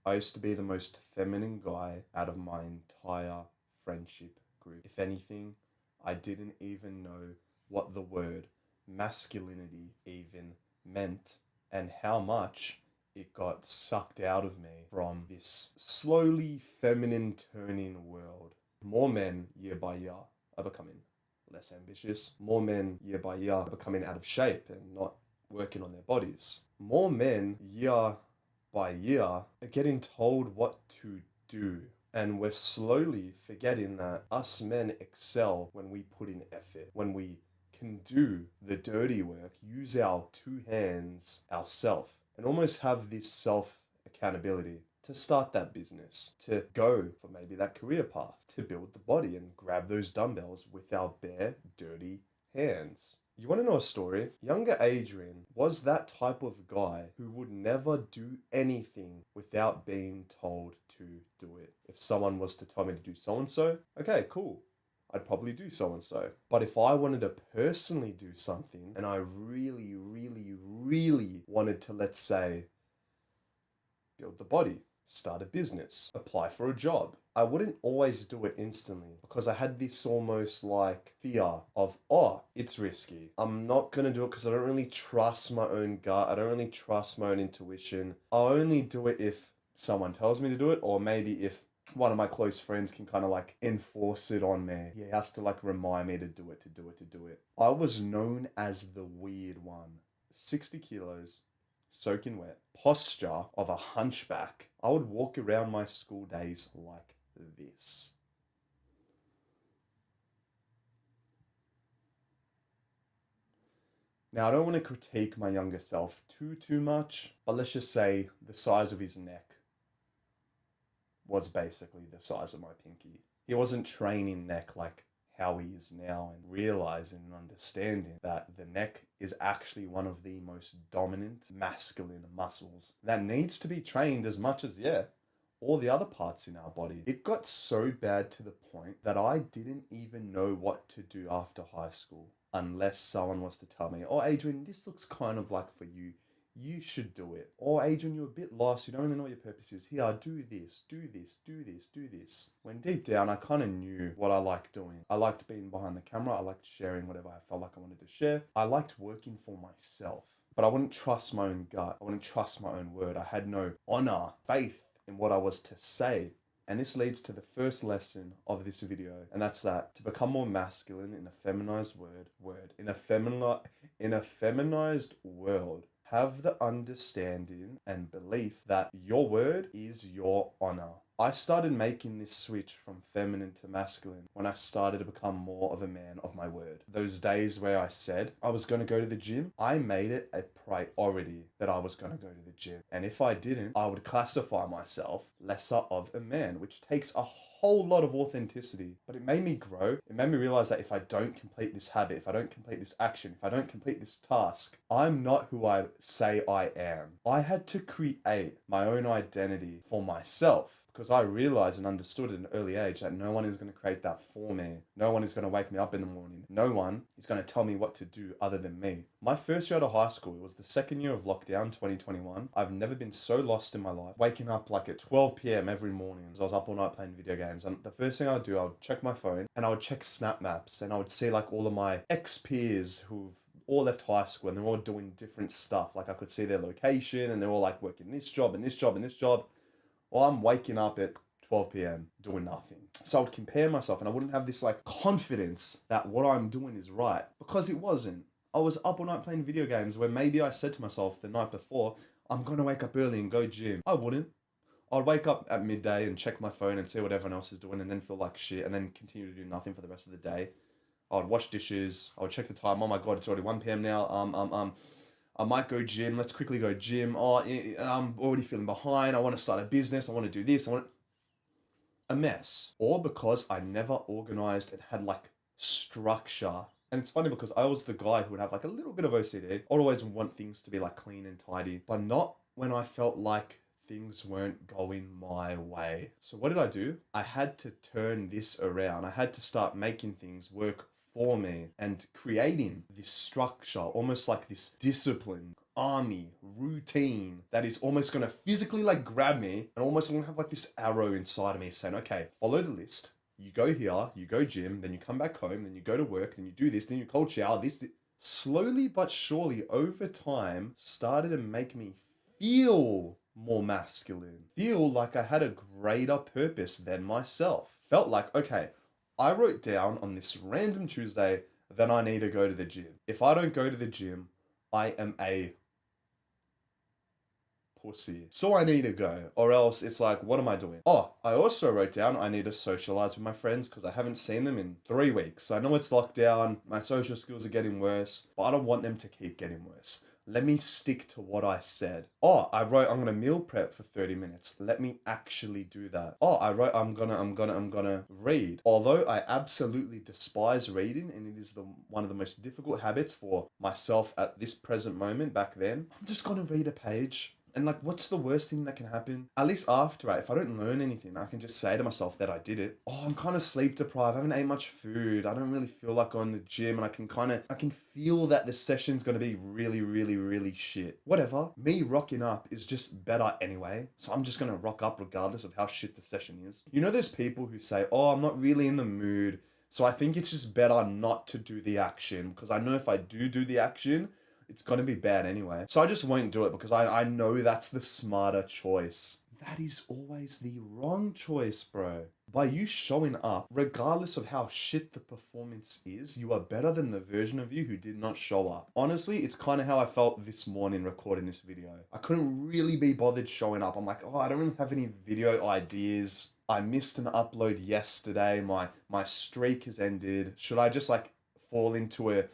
I used to be the most feminine guy out of my entire friendship group. If anything, I didn't even know what the word masculinity even meant and how much it got sucked out of me from this slowly feminine turning world. More men, year by year, are becoming less ambitious. More men, year by year, are becoming out of shape and not working on their bodies. More men, year by year, are getting told what to do. And we're slowly forgetting that us men excel when we put in effort, when we can do the dirty work, use our two hands ourselves, and almost have this self accountability to start that business, to go for maybe that career path, to build the body and grab those dumbbells with our bare, dirty hands. You want to know a story? Younger Adrian was that type of guy who would never do anything without being told to do it. If someone was to tell me to do so-and-so, okay, cool. I'd probably do so-and-so. But if I wanted to personally do something and I really, really, really wanted to, let's say, build the body, start a business, apply for a job, I wouldn't always do it instantly because I had this almost like fear of, oh, it's risky. I'm not going to do it because I don't really trust my own gut. I don't really trust my own intuition. I'll only do it if someone tells me to do it, or maybe if one of my close friends can kind of like enforce it on me. He has to like remind me to do it. I was known as the weird one. 60 kilos, soaking wet, posture of a hunchback. I would walk around my school days like this. Now, I don't want to critique my younger self too much, but let's just say the size of his neck was basically the size of my pinky. He wasn't training neck like how he is now, and realizing and understanding that the neck is actually one of the most dominant masculine muscles that needs to be trained as much as, all the other parts in our body. It got so bad to the point that I didn't even know what to do after high school unless someone was to tell me, oh, Adrian, this looks kind of like for you. You should do it. Or Adrian, you're a bit lost. You don't really know what your purpose is. Here, do this, do this, do this, do this. When deep down, I kind of knew what I liked doing. I liked being behind the camera. I liked sharing whatever I felt like I wanted to share. I liked working for myself. But I wouldn't trust my own gut. I wouldn't trust my own word. I had no honor, faith in what I was to say. And this leads to the first lesson of this video, and that's that to become more masculine in a feminized in a feminized world, have the understanding and belief that your word is your honor. I started making this switch from feminine to masculine when I started to become more of a man of my word. Those days where I said I was going to go to the gym, I made it a priority that I was going to go to the gym. And if I didn't, I would classify myself lesser of a man, which takes a whole lot of authenticity. But it made me grow. It made me realize that if I don't complete this habit, if I don't complete this action, if I don't complete this task, I'm not who I say I am. I had to create my own identity for myself, because I realized and understood at an early age that no one is going to create that for me. No one is going to wake me up in the morning. No one is going to tell me what to do other than me. My first year out of high school, it was the second year of lockdown, 2021. I've never been so lost in my life. Waking up like at 12 p.m. every morning. I was up all night playing video games. And the first thing I would do, I would check my phone and I would check snap maps, and I would see like all of my ex-peers who've all left high school and they're all doing different stuff. Like I could see their location and they're all like working this job and this job and this job. Well, I'm waking up at 12 p.m. doing nothing. So I would compare myself and I wouldn't have this like confidence that what I'm doing is right, because it wasn't. I was up all night playing video games where maybe I said to myself the night before, I'm going to wake up early and go gym. I wouldn't. I'd wake up at midday and check my phone and see what everyone else is doing and then feel like shit and then continue to do nothing for the rest of the day. I would wash dishes. I would check the time. Oh my God, it's already 1 p.m. now. I might go gym. Let's quickly go gym. Oh, I'm already feeling behind. I want to start a business. I want to do this. A mess. Or because I never organized and had like structure. And it's funny because I was the guy who would have like a little bit of OCD. I'd always want things to be like clean and tidy, but not when I felt like things weren't going my way. So what did I do? I had to turn this around. I had to start making things work for me and creating this structure, almost like this discipline army routine that is almost going to physically like grab me and almost going to have like this arrow inside of me saying, okay, follow the list. You go here, you go gym, then you come back home, then you go to work, then you do this, then you cold shower, this. Slowly but surely over time started to make me feel more masculine, feel like I had a greater purpose than myself. Felt like, okay, I wrote down on this random Tuesday that I need to go to the gym. If I don't go to the gym, I am a pussy. So I need to go, or else it's like, what am I doing? Oh, I also wrote down I need to socialize with my friends because I haven't seen them in 3 weeks. I know it's lockdown, my social skills are getting worse, but I don't want them to keep getting worse. Let me stick to what I said. Oh, I wrote I'm gonna meal prep for 30 minutes. Let me actually do that. Oh, I wrote I'm gonna read. Although I absolutely despise reading and it is one of the most difficult habits for myself at this present moment back then, I'm just gonna read a page. And like, what's the worst thing that can happen? At least after it, if I don't learn anything, I can just say to myself that I did it. Oh, I'm kind of sleep deprived. I haven't ate much food. I don't really feel like going to the gym. And I can feel that the session's going to be really, really, really shit. Whatever. Me rocking up is just better anyway. So I'm just going to rock up regardless of how shit the session is. You know those people who say, oh, I'm not really in the mood. So I think it's just better not to do the action because I know if I do the action, it's going to be bad anyway. So I just won't do it because I know that's the smarter choice. That is always the wrong choice, bro. By you showing up, regardless of how shit the performance is, you are better than the version of you who did not show up. Honestly, it's kind of how I felt this morning recording this video. I couldn't really be bothered showing up. I'm like, oh, I don't really have any video ideas. I missed an upload yesterday. My streak has ended. Should I just like fall into a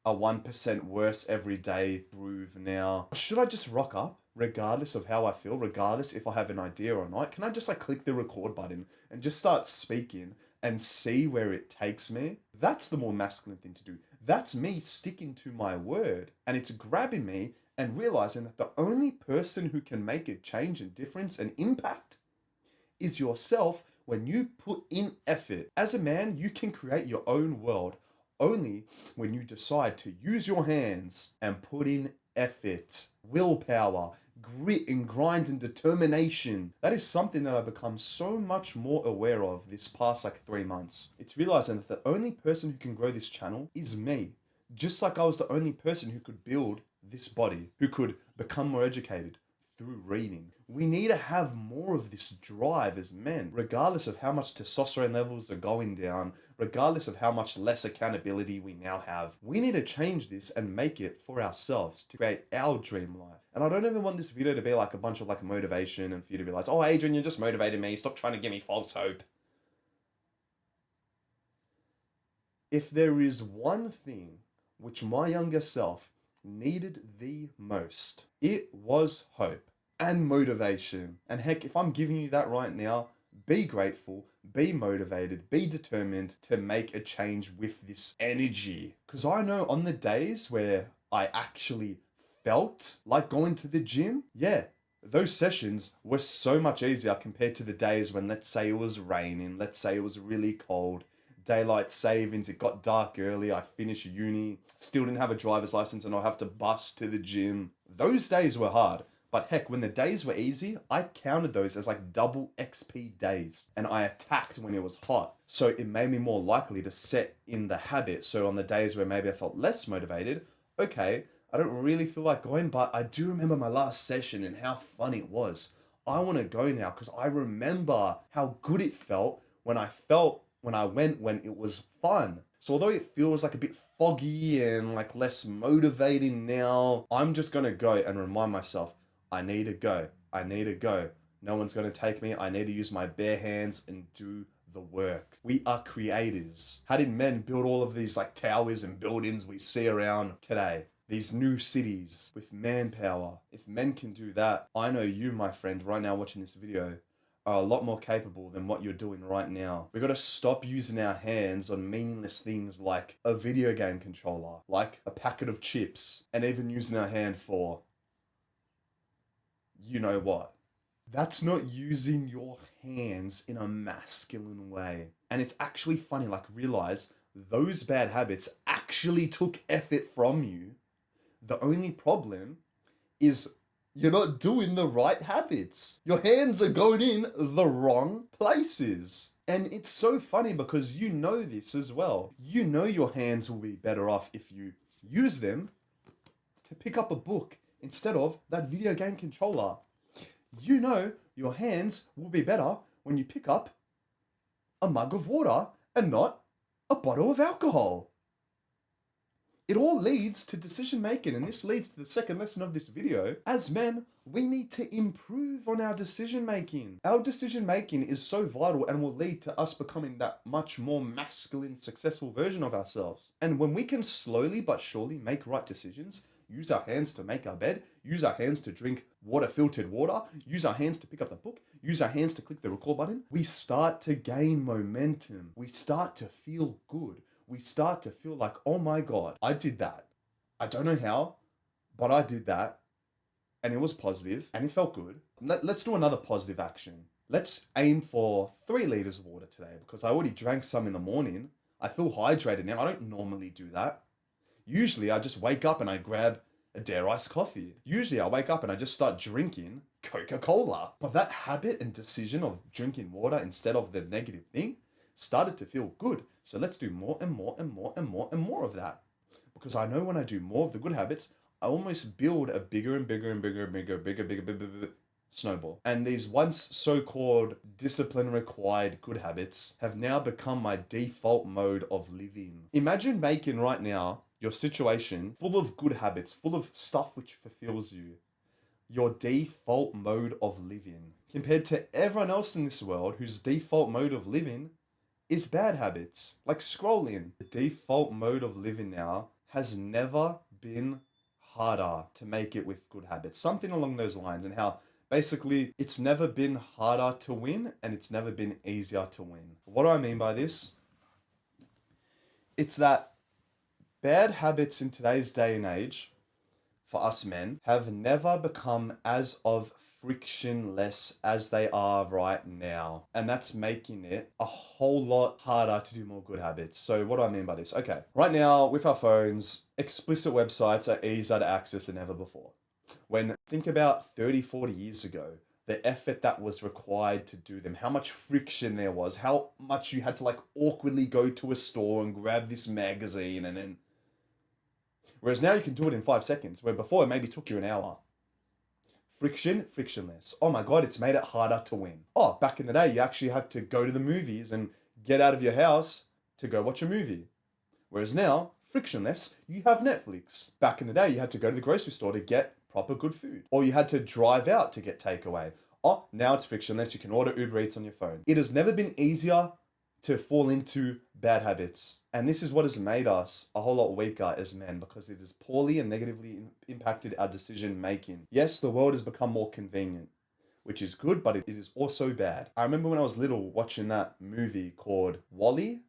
1% worse every day groove now? Should I just rock up regardless of how I feel, regardless if I have an idea or not? Can I just like click the record button and just start speaking and see where it takes me? That's the more masculine thing to do. That's me sticking to my word, and it's grabbing me and realizing that the only person who can make a change and difference and impact is yourself when you put in effort. As a man, you can create your own world only when you decide to use your hands and put in effort, willpower, grit and grind and determination. That is something that I've become so much more aware of this past like 3 months. It's realizing that the only person who can grow this channel is me. Just like I was the only person who could build this body, who could become more educated through reading. We need to have more of this drive as men, regardless of how much testosterone levels are going down, regardless of how much less accountability we now have. We need to change this and make it for ourselves to create our dream life. And I don't even want this video to be like a bunch of like motivation and for you to realize, oh, Adrian, you're just motivating me. Stop trying to give me false hope. If there is one thing which my younger self needed the most, it was hope and motivation. And heck, if I'm giving you that right now, be grateful, be motivated, be determined to make a change with this energy. Because I know on the days where I actually felt like going to the gym, yeah, those sessions were so much easier compared to the days when, let's say it was raining, let's say it was really cold, daylight savings, it got dark early, I finished uni, still didn't have a driver's license and I'll have to bus to the gym. Those days were hard. But heck, when the days were easy, I counted those as like double XP days. And I attacked when it was hot. So it made me more likely to set in the habit. So on the days where maybe I felt less motivated, okay, I don't really feel like going, but I do remember my last session and how fun it was. I want to go now because I remember how good it felt when I went when it was fun. So although it feels like a bit foggy and like less motivating now, I'm just going to go and remind myself, I need to go. I need to go. No one's going to take me. I need to use my bare hands and do the work. We are creators. How did men build all of these like towers and buildings we see around today? These new cities with manpower. If men can do that, I know you, my friend, right now watching this video, are a lot more capable than what you're doing right now. We got to stop using our hands on meaningless things like a video game controller, like a packet of chips, and even using our hand for you know what. That's not using your hands in a masculine way. And it's actually funny, like realize those bad habits actually took effort from you. The only problem is you're not doing the right habits. Your hands are going in the wrong places. And it's so funny because you know this as well. You know your hands will be better off if you use them to pick up a book instead of that video game controller. You know your hands will be better when you pick up a mug of water and not a bottle of alcohol. It all leads to decision making, and this leads to the second lesson of this video. As men, we need to improve on our decision making. Our decision making is so vital and will lead to us becoming that much more masculine, successful version of ourselves. And when we can slowly but surely make right decisions, use our hands to make our bed, use our hands to drink filtered water, use our hands to pick up the book, use our hands to click the record button, we start to gain momentum. We start to feel good. We start to feel like, oh my God, I did that. I don't know how, but I did that. And it was positive and it felt good. Let's do another positive action. Let's aim for 3 liters of water today because I already drank some in the morning. I feel hydrated now. I don't normally do that. Usually I just wake up and I grab a Dare Iced coffee. Usually I wake up and I just start drinking Coca-Cola. But that habit and decision of drinking water instead of the negative thing started to feel good. So let's do more and more and more and more and more of that. Because I know when I do more of the good habits, I almost build a bigger and bigger and bigger and bigger snowball. And these once so-called discipline required good habits have now become my default mode of living. Imagine making right now your situation full of good habits, full of stuff which fulfills you, your default mode of living, compared to everyone else in this world whose default mode of living is bad habits, like scrolling. The default mode of living now has never been harder to make it with good habits. Something along those lines, and how basically it's never been harder to win and it's never been easier to win. What do I mean by this? It's that bad habits in today's day and age, for us men, have never become as of frictionless as they are right now. And that's making it a whole lot harder to do more good habits. So what do I mean by this? Okay, right now with our phones, explicit websites are easier to access than ever before. When think about 30, 40 years ago, the effort that was required to do them, how much friction there was, how much you had to like awkwardly go to a store and grab this magazine and then... Whereas now you can do it in 5 seconds, where before it maybe took you an hour. Frictionless. Oh my God, it's made it harder to win. Oh, back in the day, you actually had to go to the movies and get out of your house to go watch a movie. Whereas now, frictionless, you have Netflix. Back in the day, you had to go to the grocery store to get proper good food. Or you had to drive out to get takeaway. Oh, now it's frictionless. You can order Uber Eats on your phone. It has never been easier to fall into bad habits. And this is what has made us a whole lot weaker as men, because it has poorly and negatively impacted our decision making. Yes, the world has become more convenient, which is good, but it is also bad. I remember when I was little watching that movie called Wall-E,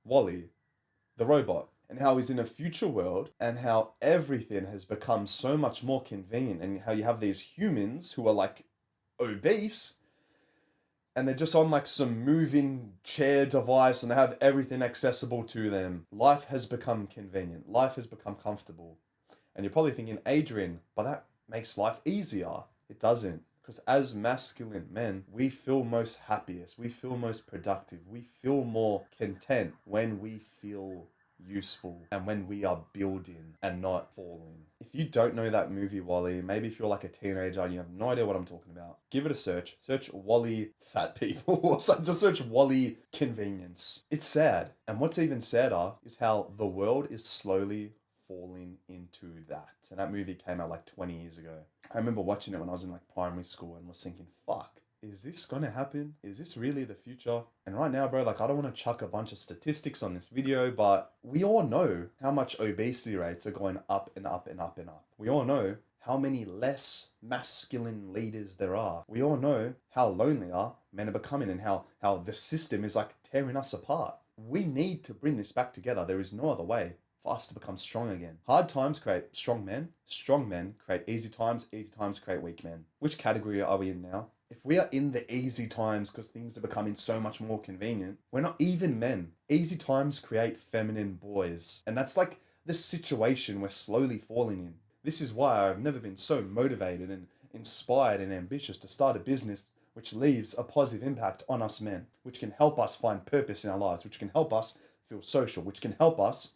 the robot, and how he's in a future world and how everything has become so much more convenient, and how you have these humans who are like obese and they're just on like some moving chair device and they have everything accessible to them. Life has become convenient. Life has become comfortable. And you're probably thinking, Adrian, but that makes life easier. It doesn't. Because as masculine men, we feel most happiest. We feel most productive. We feel more content when we feel useful and when we are building and not falling. If you don't know that movie Wall-E, maybe if you're like a teenager and you have no idea what I'm talking about, give it a search. Search Wall-E fat people or just search Wall-E convenience. It's sad. And what's even sadder is how the world is slowly falling into that. And that movie came out like 20 years ago. I remember watching it when I was in like primary school and was thinking, fuck, is this gonna happen? Is this really the future? And right now, bro, like I don't want to chuck a bunch of statistics on this video, but we all know how much obesity rates are going up and up and up and up. We all know how many less masculine leaders there are. We all know how lonelier men are becoming and how the system is like tearing us apart. We need to bring this back together. There is no other way for us to become strong again. Hard times create strong men create easy times create weak men. Which category are we in now? If we are in the easy times because things are becoming so much more convenient, we're not even men. Easy times create feminine boys. And that's like the situation we're slowly falling in. This is why I've never been so motivated and inspired and ambitious to start a business which leaves a positive impact on us men, which can help us find purpose in our lives, which can help us feel social, which can help us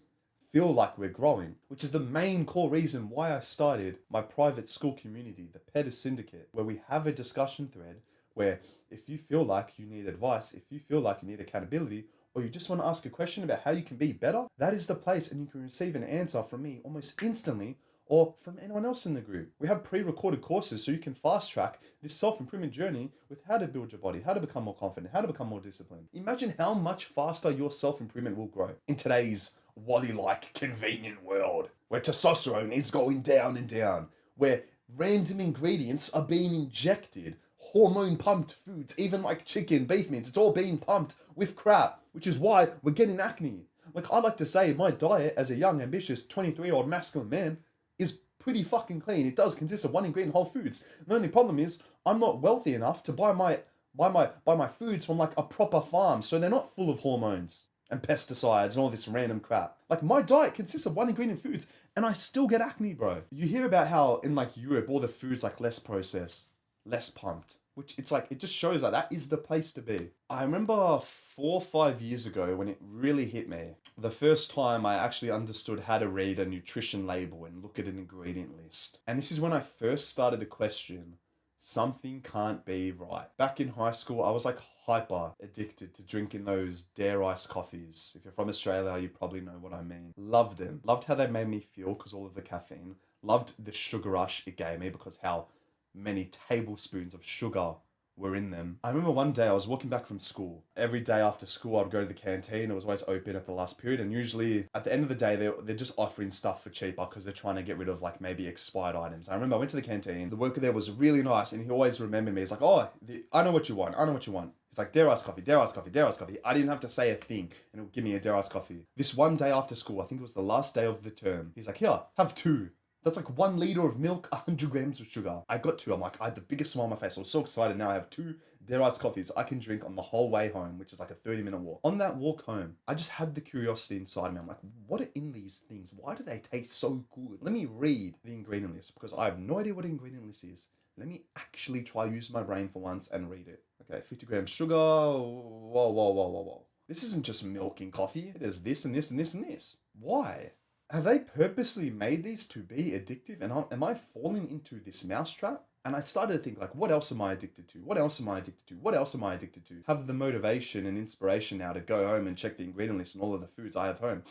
feel like we're growing, which is the main core reason why I started my private school community, the Petis Syndicate, where we have a discussion thread where if you feel like you need advice, if you feel like you need accountability, or you just want to ask a question about how you can be better, that is the place, and you can receive an answer from me almost instantly or from anyone else in the group. We have pre-recorded courses so you can fast track this self-improvement journey with how to build your body, how to become more confident, how to become more disciplined. Imagine how much faster your self-improvement will grow in today's Wally-like convenient world where testosterone is going down and down, where random ingredients are being injected, hormone pumped foods, even like chicken, beef mince, it's all being pumped with crap, which is why we're getting acne. Like, I like to say my diet as a young, ambitious 23-year-old masculine man is pretty fucking clean. It does consist of one ingredient whole foods. The only problem is I'm not wealthy enough to buy my foods from like a proper farm, so they're not full of hormones and pesticides and all this random crap. Like, my diet consists of one ingredient foods and I still get acne, bro. You hear about how in like Europe all the food's like less processed, less pumped, which it's like, it just shows like that is the place to be. I remember 4 or 5 years ago when it really hit me, the first time I actually understood how to read a nutrition label and look at an ingredient list. And this is when I first started to question something can't be right. Back in high school, I was like hyper addicted to drinking those Dare Ice coffees. If you're from Australia, you probably know what I mean. Loved them. Loved how they made me feel because all of the caffeine. Loved the sugar rush it gave me because how many tablespoons of sugar were in them. I remember one day I was walking back from school. Every day after school, I'd go to the canteen. It was always open at the last period. And usually at the end of the day, they're just offering stuff for cheaper because they're trying to get rid of like maybe expired items. I remember I went to the canteen. The worker there was really nice and he always remembered me. He's like, oh, I know what you want. I know what you want. He's like, Dare Ice coffee, Dare Ice coffee, Dare Ice coffee. I didn't have to say a thing and it would give me a Dare Ice coffee. This one day after school, I think it was the last day of the term. He's like, here, have 2. That's like 1 liter of milk, 100 grams of sugar. I got 2. I'm like, I had the biggest smile on my face. I was so excited. Now I have 2 Dare Ice coffees I can drink on the whole way home, which is like a 30-minute walk. On that walk home, I just had the curiosity inside me. I'm like, what are in these things? Why do they taste so good? Let me read the ingredient list because I have no idea what the ingredient list is. Let me actually try use my brain for once and read it. Okay, 50 grams sugar. Whoa. This isn't just milk in coffee. There's this and this and this and this. Why? Have they purposely made these to be addictive? And am I falling into this mousetrap? And I started to think like, what else am I addicted to? What else am I addicted to? What else am I addicted to? Have the motivation and inspiration now to go home and check the ingredient list and all of the foods I have home.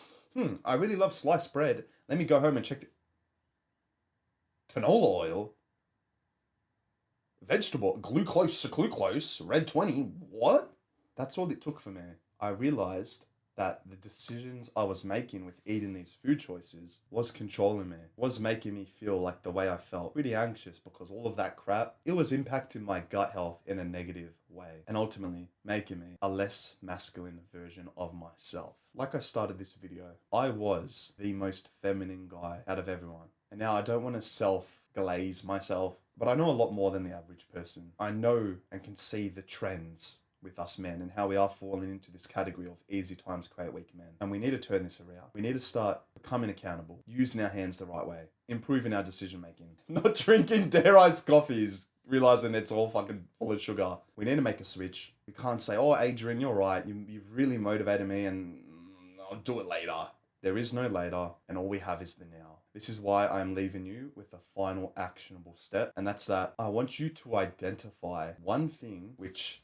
I really love sliced bread. Let me go home and check the canola oil, vegetable, glucose, red 20. What? That's all it took for me. I realized that the decisions I was making with eating these food choices was controlling me, was making me feel like the way I felt, pretty anxious because all of that crap, it was impacting my gut health in a negative way and ultimately making me a less masculine version of myself. Like I started this video, I was the most feminine guy out of everyone. And now I don't want to self-glaze myself, but I know a lot more than the average person. I know and can see the trends with us men and how we are falling into this category of easy times create weak men. And we need to turn this around. We need to start becoming accountable, using our hands the right way, improving our decision making, not drinking Dare Ice coffees, realizing it's all fucking full of sugar. We need to make a switch. We can't say, oh, Adrian, you're right. You've really motivated me and I'll do it later. There is no later and all we have is the now. This is why I'm leaving you with a final actionable step. And that's that I want you to identify one thing which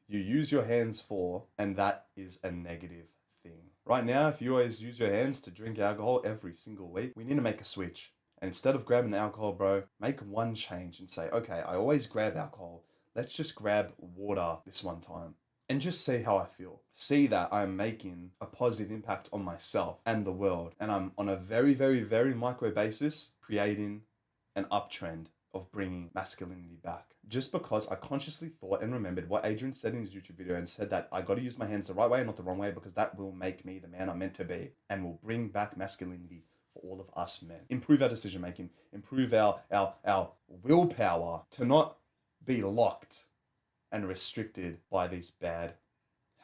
you use your hands for, and that is a negative thing. Right now, if you always use your hands to drink alcohol every single week, we need to make a switch. And instead of grabbing the alcohol, bro, make one change and say, okay, I always grab alcohol. Let's just grab water this one time. And just see how I feel. See that I'm making a positive impact on myself and the world. And I'm on a very, very, very micro basis creating an uptrend of bringing masculinity back. Just because I consciously thought and remembered what Adrian said in his YouTube video and said that I got to use my hands the right way and not the wrong way because that will make me the man I'm meant to be and will bring back masculinity for all of us men. Improve our decision making, improve our willpower to not be locked and restricted by these bad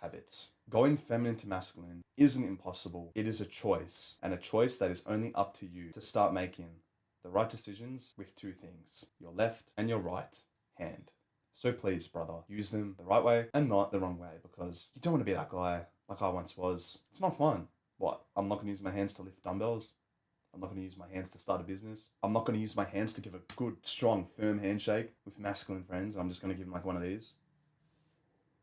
habits. Going feminine to masculine isn't impossible. It is a choice, and a choice that is only up to you to start making the right decisions with two things, your left and your right hand. So please, brother, use them the right way and not the wrong way, because you don't want to be that guy like I once was. It's not fun. What? I'm not going to use my hands to lift dumbbells. I'm not going to use my hands to start a business. I'm not going to use my hands to give a good, strong, firm handshake with masculine friends. I'm just going to give them like one of these.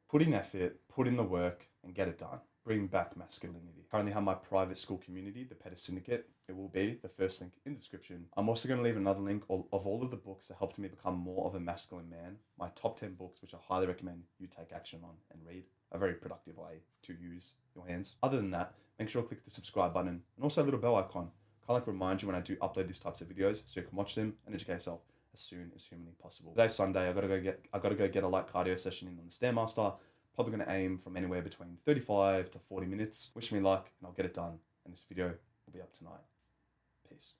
Put in effort, put in the work, and get it done. Bring back masculinity. Currently have my private school community, the Petis Syndicate. It will be the first link in the description. I'm also going to leave another link of all of the books that helped me become more of a masculine man. My top 10 books, which I highly recommend you take action on and read. A very productive way to use your hands. Other than that, make sure to click the subscribe button and also a little bell icon. Kind of like remind you when I do upload these types of videos so you can watch them and educate yourself as soon as humanly possible. Today's Sunday. I gotta go get a light cardio session in on the Stairmaster. Probably gonna aim from anywhere between 35 to 40 minutes. Wish me luck and I'll get it done. And this video will be up tonight. Peace.